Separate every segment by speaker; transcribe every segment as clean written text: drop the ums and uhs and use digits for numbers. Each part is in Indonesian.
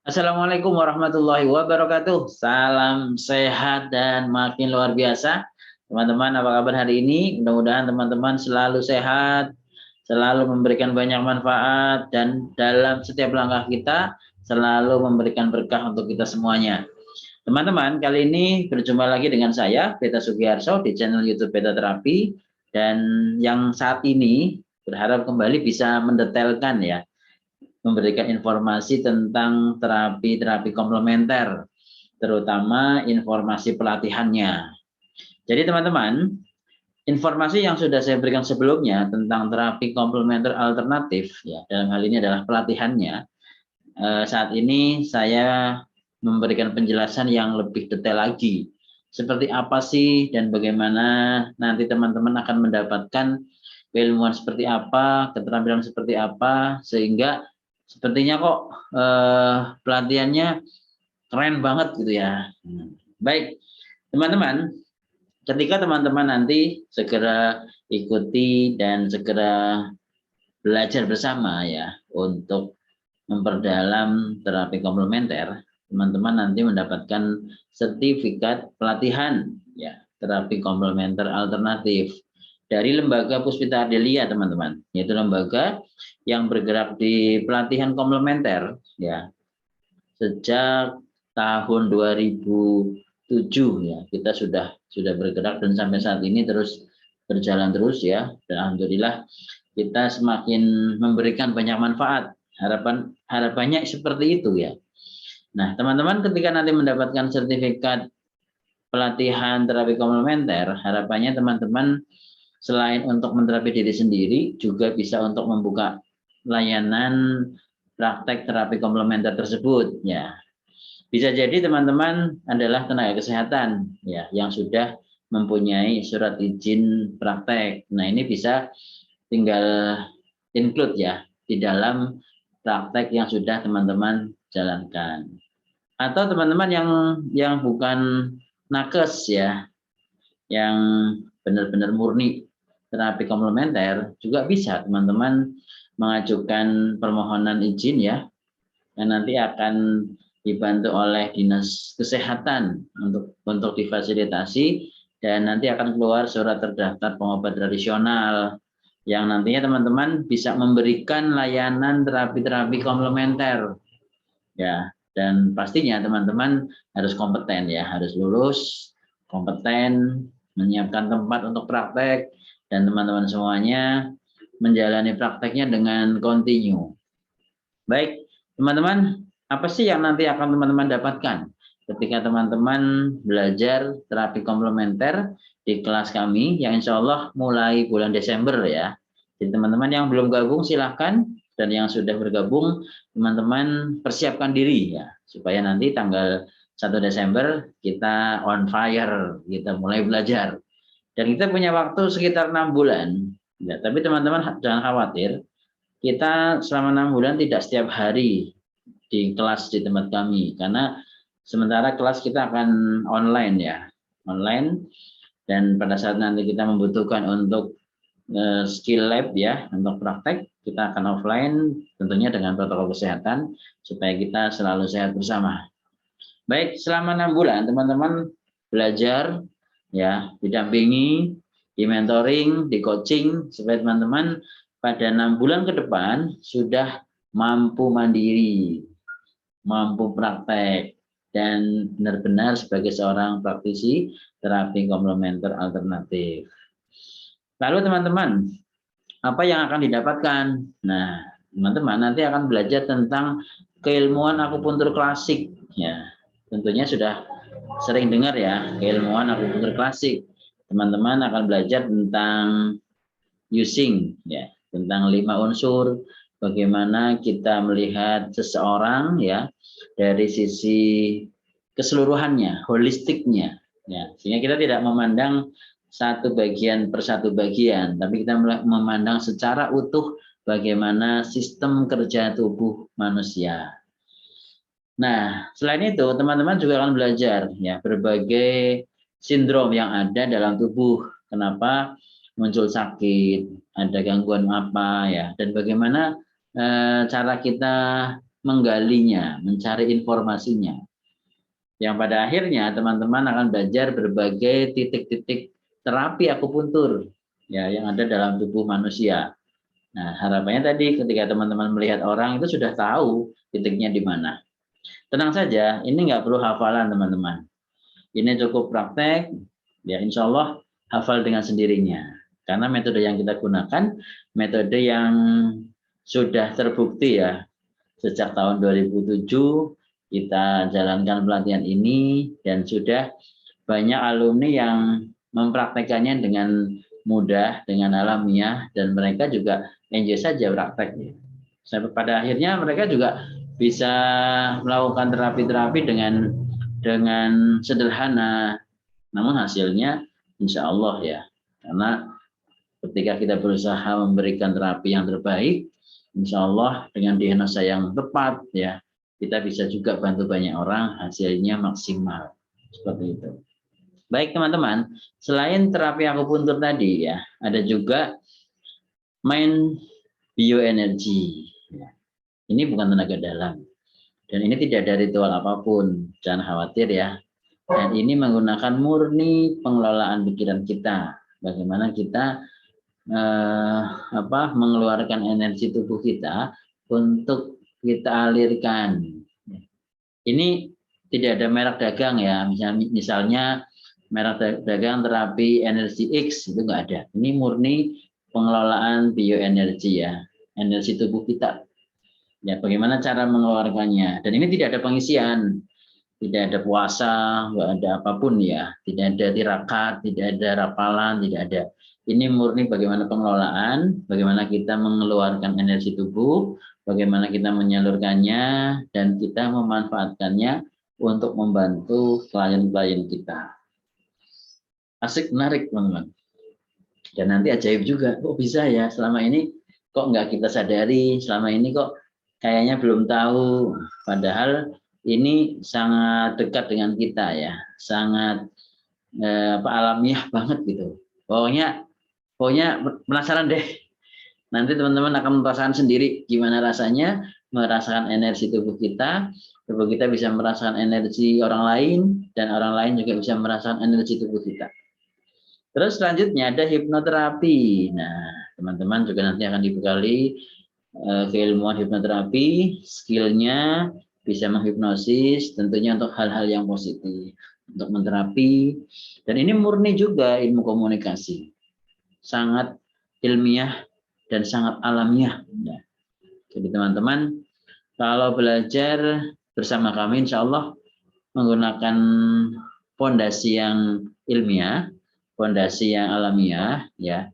Speaker 1: Assalamualaikum warahmatullahi wabarakatuh. Salam sehat dan makin luar biasa. Teman-teman, apa kabar hari ini? Mudah-mudahan teman-teman selalu sehat, selalu memberikan banyak manfaat, dan dalam setiap langkah kita selalu memberikan berkah untuk kita semuanya. Teman-teman, kali ini berjumpa lagi dengan saya, Beta Sugiharso, di channel YouTube Beta Terapi, dan yang saat ini berharap kembali bisa mendetailkan ya, memberikan informasi tentang terapi-terapi komplementer, terutama informasi pelatihannya. Jadi teman-teman, informasi yang sudah saya berikan sebelumnya tentang terapi komplementer alternatif, ya dalam hal ini adalah pelatihannya. Saat ini saya memberikan penjelasan yang lebih detail lagi. Seperti apa sih dan bagaimana nanti teman-teman akan mendapatkan keilmuan seperti apa, keterampilan seperti apa, sehingga sepertinya kok pelatihannya keren banget gitu ya. Baik, teman-teman, ketika teman-teman nanti segera ikuti dan segera belajar bersama ya untuk memperdalam terapi komplementer, teman-teman nanti mendapatkan sertifikat pelatihan ya terapi komplementer alternatif dari Lembaga Puspita Ardelia, teman-teman, yaitu lembaga yang bergerak di pelatihan komplementer ya sejak tahun 2007 ya. Kita sudah bergerak dan sampai saat ini terus berjalan terus ya. Dan alhamdulillah kita semakin memberikan banyak manfaat. Harapannya seperti itu ya. Nah, teman-teman ketika nanti mendapatkan sertifikat pelatihan terapi komplementer, harapannya teman-teman selain untuk menterapi diri sendiri, juga bisa untuk membuka layanan praktek terapi komplementer tersebut. Ya, bisa jadi teman-teman adalah tenaga kesehatan ya yang sudah mempunyai surat izin praktek. Nah, ini bisa tinggal include ya di dalam praktek yang sudah teman-teman jalankan. Atau teman-teman yang bukan nakes ya, yang benar-benar murni terapi komplementer, juga bisa teman-teman mengajukan permohonan izin ya, yang nanti akan dibantu oleh dinas kesehatan untuk difasilitasi, dan nanti akan keluar surat terdaftar pengobat tradisional yang nantinya teman-teman bisa memberikan layanan terapi-terapi komplementer ya. Dan pastinya teman-teman harus kompeten ya, harus lulus, kompeten, menyiapkan tempat untuk praktek, dan teman-teman semuanya menjalani prakteknya dengan kontinu. Baik, teman-teman, apa sih yang nanti akan teman-teman dapatkan ketika teman-teman belajar terapi komplementer di kelas kami yang insya Allah mulai bulan Desember ya. Jadi teman-teman yang belum gabung silahkan, dan yang sudah bergabung teman-teman persiapkan diri ya, supaya nanti tanggal 1 Desember kita on fire, kita mulai belajar. Dan kita punya waktu sekitar 6 bulan. Ya, tapi teman-teman jangan khawatir, kita selama 6 bulan tidak setiap hari di kelas di tempat kami, karena sementara kelas kita akan online ya, online. Dan pada saat nanti kita membutuhkan untuk skill lab ya, untuk praktek, kita akan offline tentunya dengan protokol kesehatan supaya kita selalu sehat bersama. Baik, selama 6 bulan teman-teman belajar ya, didampingi, di mentoring, di coaching, supaya teman-teman pada 6 bulan ke depan sudah mampu mandiri, mampu praktek, dan benar-benar sebagai seorang praktisi terapi komplementer alternatif. Lalu teman-teman, apa yang akan didapatkan? Nah, teman-teman nanti akan belajar tentang keilmuan akupuntur klasik ya. Tentunya sudah sering dengar ya, keilmuan akupuntur klasik. Teman-teman akan belajar tentang using ya, tentang 5 unsur, bagaimana kita melihat seseorang ya dari sisi keseluruhannya, holistiknya ya, sehingga kita tidak memandang satu bagian per satu bagian, tapi kita memandang secara utuh bagaimana sistem kerja tubuh manusia. Nah, selain itu teman-teman juga akan belajar ya berbagai sindrom yang ada dalam tubuh. Kenapa muncul sakit, ada gangguan apa ya, dan bagaimana cara kita menggalinya, mencari informasinya. Yang pada akhirnya teman-teman akan belajar berbagai titik-titik terapi akupuntur ya yang ada dalam tubuh manusia. Nah, harapannya tadi ketika teman-teman melihat orang itu sudah tahu titiknya di mana. Tenang saja, ini nggak perlu hafalan teman-teman. Ini cukup praktek, ya insya Allah hafal dengan sendirinya. Karena metode yang kita gunakan, metode yang sudah terbukti ya. Sejak tahun 2007 kita jalankan pelatihan ini dan sudah banyak alumni yang mempraktekannya dengan mudah, dengan alamiah, dan mereka juga enjoy saja prakteknya. Sampai pada akhirnya mereka juga bisa melakukan terapi-terapi dengan sederhana, namun hasilnya insya Allah ya, karena ketika kita berusaha memberikan terapi yang terbaik, insya Allah dengan diagnosa yang tepat ya, kita bisa juga bantu banyak orang, hasilnya maksimal seperti itu. Baik teman-teman, selain terapi akupuntur tadi ya, ada juga main bioenergi. Ini bukan tenaga dalam dan ini tidak ada ritual apapun, jangan khawatir ya. Dan ini menggunakan murni pengelolaan pikiran kita, bagaimana kita mengeluarkan energi tubuh kita untuk kita alirkan. Ini tidak ada merek dagang ya, misalnya merek dagang terapi energi X itu nggak ada. Ini murni pengelolaan bioenergi ya, energi tubuh kita. Ya, bagaimana cara mengeluarkannya? Dan ini tidak ada pengisian, tidak ada puasa, nggak ada apapun ya, tidak ada tirakat, tidak ada rapalan, tidak ada. Ini murni bagaimana pengelolaan, bagaimana kita mengeluarkan energi tubuh, bagaimana kita menyalurkannya, dan kita memanfaatkannya untuk membantu klien-klien kita. Asik, menarik teman-teman. Dan nanti ajaib juga, kok bisa ya selama ini kok nggak kita sadari, selama ini kok kayaknya belum tahu, padahal ini sangat dekat dengan kita ya, sangat alamiah banget gitu. Pokoknya penasaran deh. Nanti teman-teman akan merasakan sendiri gimana rasanya merasakan energi tubuh kita bisa merasakan energi orang lain, dan orang lain juga bisa merasakan energi tubuh kita. Terus selanjutnya ada hipnoterapi. Nah, teman-teman juga nanti akan dibekali keilmuan hipnoterapi, skillnya bisa menghipnosis, tentunya untuk hal-hal yang positif, untuk menterapi. Dan ini murni juga ilmu komunikasi, sangat ilmiah dan sangat alamiah. Ya. Jadi teman-teman, kalau belajar bersama kami, insya Allah menggunakan fondasi yang ilmiah, fondasi yang alamiah, ya,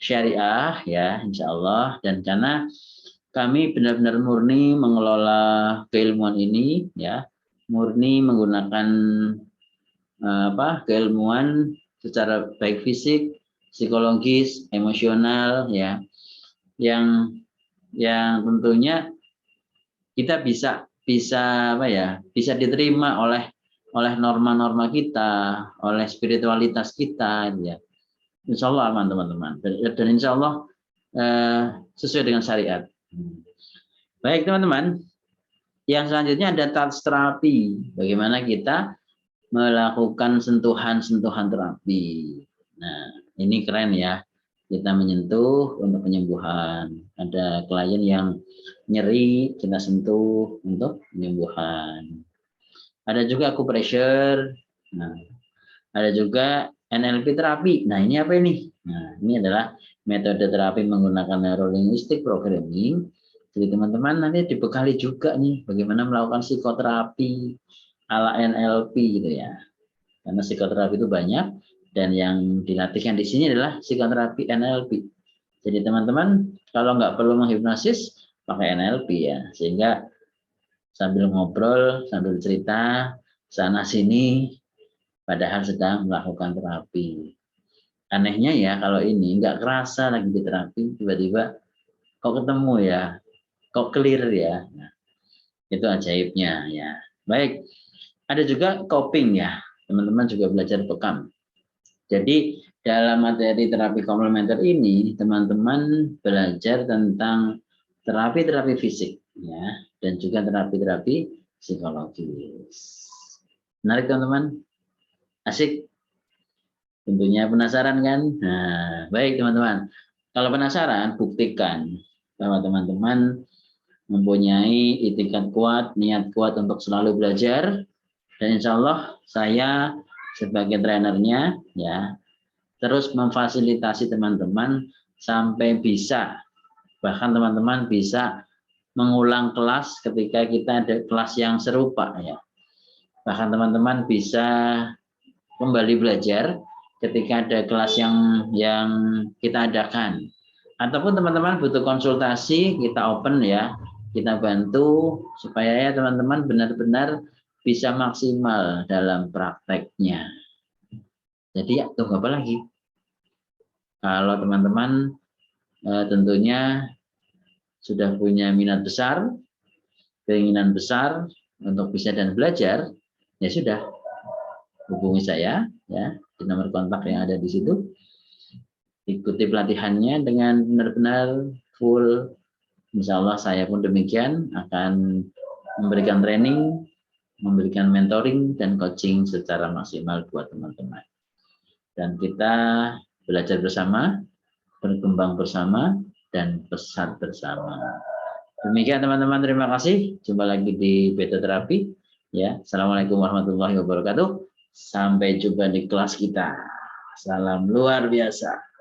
Speaker 1: syariah, ya, insya Allah. Dan karena kami benar-benar murni mengelola keilmuan ini, ya, murni menggunakan keilmuan secara baik fisik, psikologis, emosional, ya, yang tentunya kita bisa diterima oleh norma-norma kita, oleh spiritualitas kita, ya. Insya Allah aman teman-teman, dan insya Allah sesuai dengan syariat. Baik teman-teman, yang selanjutnya ada touch terapi. Bagaimana kita melakukan sentuhan-sentuhan terapi. Nah, ini keren ya. Kita menyentuh untuk penyembuhan. Ada klien yang nyeri, kita sentuh untuk penyembuhan. Ada juga acupressure. Nah, ada juga NLP terapi. Nah, ini apa ini? Nah, ini adalah metode terapi menggunakan neurolinguistic programming. Jadi teman-teman nanti dibekali juga nih bagaimana melakukan psikoterapi ala NLP gitu ya. Karena psikoterapi itu banyak, dan yang dilatihkan di sini adalah psikoterapi NLP. Jadi teman-teman kalau nggak perlu menghipnosis pakai NLP ya, sehingga sambil ngobrol, sambil cerita sana sini, padahal sedang melakukan terapi. Anehnya ya kalau ini nggak kerasa lagi di terapi, tiba-tiba kok ketemu ya, kok clear ya. Nah, itu ajaibnya ya. Baik, ada juga coping ya. Teman-teman juga belajar bekam. Jadi dalam materi terapi komplementer ini teman-teman belajar tentang terapi fisik ya, dan juga terapi-terapi psikologis. Menarik teman-teman? Asik? Tentunya penasaran kan? Nah, baik teman-teman. Kalau penasaran, buktikan bahwa teman-teman mempunyai itikat kuat, niat kuat untuk selalu belajar, dan insya Allah saya sebagai trainernya ya terus memfasilitasi teman-teman sampai bisa, bahkan teman-teman bisa mengulang kelas ketika kita ada kelas yang serupa ya. Bahkan teman-teman bisa kembali belajar ketika ada kelas yang kita adakan. Ataupun teman-teman butuh konsultasi, kita open ya, kita bantu supaya ya teman-teman benar-benar bisa maksimal dalam prakteknya. Jadi ya tunggu apa lagi? Kalau teman-teman tentunya sudah punya minat besar, keinginan besar untuk bisa dan belajar, ya sudah hubungi saya ya di nomor kontak yang ada di situ. Ikuti pelatihannya dengan benar-benar full. Insya Allah saya pun demikian akan memberikan training, memberikan mentoring dan coaching secara maksimal buat teman-teman. Dan kita belajar bersama, berkembang bersama, dan pesat bersama. Demikian teman-teman, terima kasih. Jumpa lagi di Beta Terapi. Ya, Assalamualaikum warahmatullahi wabarakatuh. Sampai jumpa di kelas kita. Salam luar biasa.